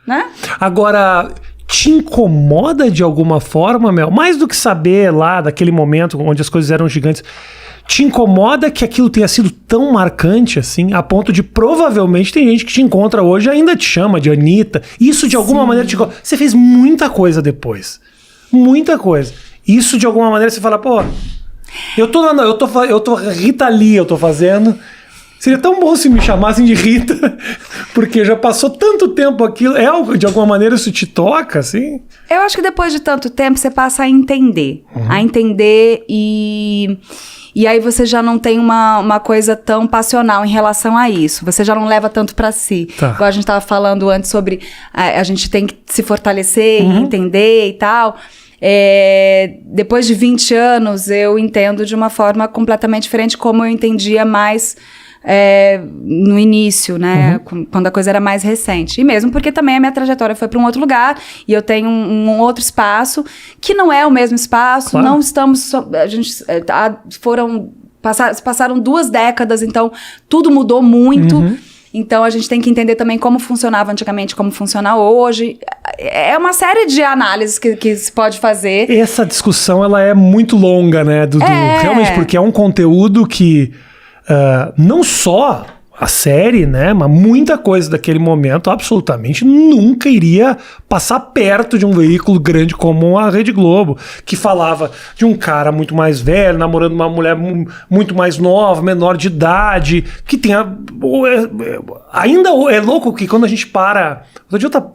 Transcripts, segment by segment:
né? Agora, te incomoda de alguma forma, Mel? Mais do que saber lá daquele momento onde as coisas eram gigantes, te incomoda que aquilo tenha sido tão marcante assim, a ponto de provavelmente tem gente que te encontra hoje e ainda te chama de Anitta. Isso de alguma maneira te incomoda. Você fez muita coisa depois. Muita coisa. Isso de alguma maneira você fala, pô, eu tô Rita Lee, eu tô fazendo. Seria tão bom se me chamassem de Rita, porque já passou tanto tempo aquilo. De alguma maneira isso te toca, assim? Eu acho que depois de tanto tempo você passa a entender. A entender e aí você já não tem uma coisa tão passional em relação a isso. Você já não leva tanto pra si. Tá. Igual a gente tava falando antes sobre a gente tem que se fortalecer e entender e tal. Depois de 20 anos, eu entendo de uma forma completamente diferente como eu entendia mais no início, né? Quando a coisa era mais recente. E mesmo porque também a minha trajetória foi para um outro lugar e eu tenho um outro espaço que não é o mesmo espaço. Claro. Não estamos... passaram 2 décadas, então tudo mudou muito. Então, a gente tem que entender também como funcionava antigamente, como funciona hoje. É uma série de análises que se pode fazer. Essa discussão, ela é muito longa, né, Dudu? Realmente, porque é um conteúdo que não só a série, né, mas muita coisa daquele momento absolutamente nunca iria passar perto de um veículo grande como a Rede Globo, que falava de um cara muito mais velho, namorando uma mulher muito mais nova, menor de idade, que tenha... Ainda é louco que quando a gente para...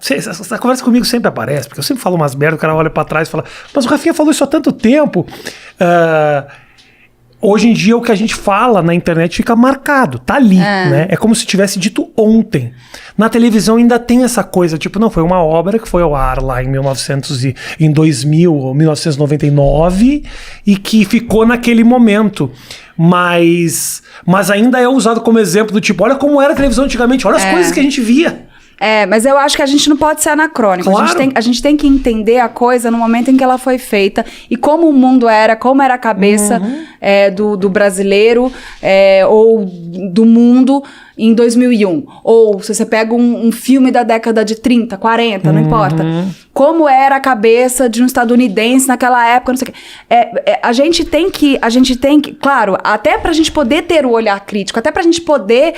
Essa conversa comigo sempre aparece, porque eu sempre falo umas merdas, o cara olha pra trás e fala, mas o Rafinha falou isso há tanto tempo... Hoje em dia, o que a gente fala na internet fica marcado, tá ali, né? É como se tivesse dito ontem. Na televisão ainda tem essa coisa, tipo, não, foi uma obra que foi ao ar lá em 2000 ou 1999 e que ficou naquele momento. Mas ainda é usado como exemplo do tipo, olha como era a televisão antigamente, olha as coisas que a gente via. Mas eu acho que a gente não pode ser anacrônico. Claro. A gente tem que entender a coisa no momento em que ela foi feita e como o mundo era, como era a cabeça do brasileiro ou do mundo em 2001. Ou se você pega um filme da década de 30, 40, não importa. Como era a cabeça de um estadunidense naquela época, não sei o quê. A gente tem que, claro, até pra gente poder ter o olhar crítico, até pra gente poder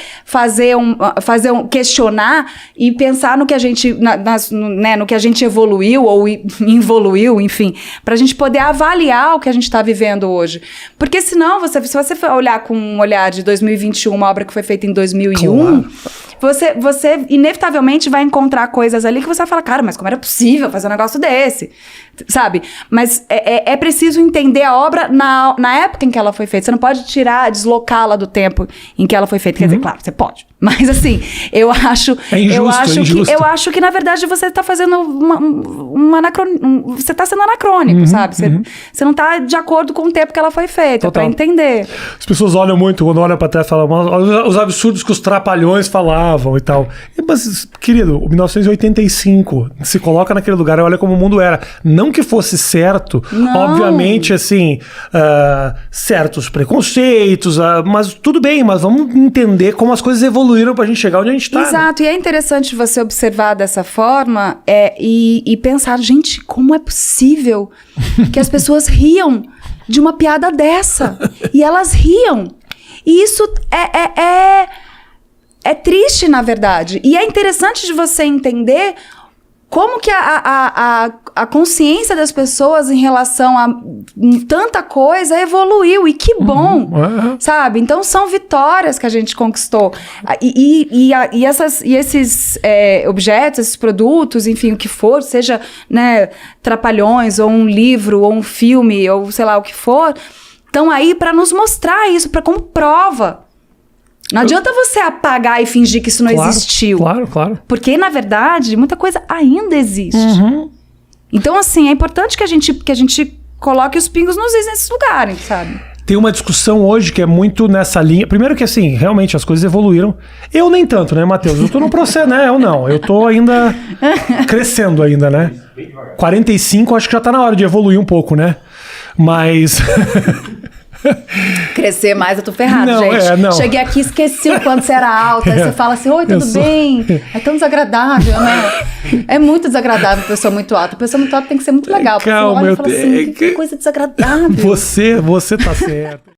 questionar e pensar no que a gente, no que a gente evoluiu ou involuiu, enfim, pra gente poder avaliar o que a gente tá vivendo hoje. Porque senão, se você for olhar com um olhar de 2021, uma obra que foi feita em 2001, claro. Você inevitavelmente vai encontrar coisas ali que você vai falar, cara, mas como era possível fazer um negócio desse? Sabe? Mas é preciso entender a obra na época em que ela foi feita. Você não pode deslocá-la do tempo em que ela foi feita. Quer dizer, claro, você pode. Mas assim, eu acho que na verdade você está fazendo você está sendo anacrônico, sabe? Você não está de acordo com o tempo que ela foi feita, para entender. As pessoas olham muito, quando olham para trás, falam os absurdos que os trapalhões falavam e tal. Mas, querido, o 1985 se coloca naquele lugar e olha como o mundo era. Não que fosse certo, obviamente, assim, certos preconceitos, mas tudo bem, mas vamos entender como as coisas evoluíram pra gente chegar onde a gente tá. Exato, né? E é interessante você observar dessa forma e pensar, gente, como é possível que as pessoas riam de uma piada dessa? E elas riam. E isso é triste, na verdade. E é interessante de você entender como que a consciência das pessoas em relação a tanta coisa evoluiu. E que bom, sabe? Então, são vitórias que a gente conquistou. E esses objetos, esses produtos, enfim, o que for, seja, né, Trapalhões, ou um livro, ou um filme, ou sei lá o que for, estão aí para nos mostrar isso, como prova. Não adianta você apagar e fingir que isso não existiu. Claro. Porque, na verdade, muita coisa ainda existe. Então, assim, é importante que a gente coloque os pingos nos is nesses lugares, sabe? Tem uma discussão hoje que é muito nessa linha. Primeiro que, assim, realmente as coisas evoluíram. Eu nem tanto, né, Matheus? Eu tô no processo, né? Eu não. Eu tô ainda crescendo ainda, né? 45, acho que já tá na hora de evoluir um pouco, né? Mas... Crescer mais, eu tô ferrado, Não, gente. não. Cheguei aqui, esqueci o quanto você era alta. Aí você fala assim, oi, tudo bem? É tão desagradável, né? É muito desagradável a pessoa muito alta. A pessoa muito alta tem que ser muito legal. Calma, Você olha e fala assim, que coisa desagradável. Você tá certo.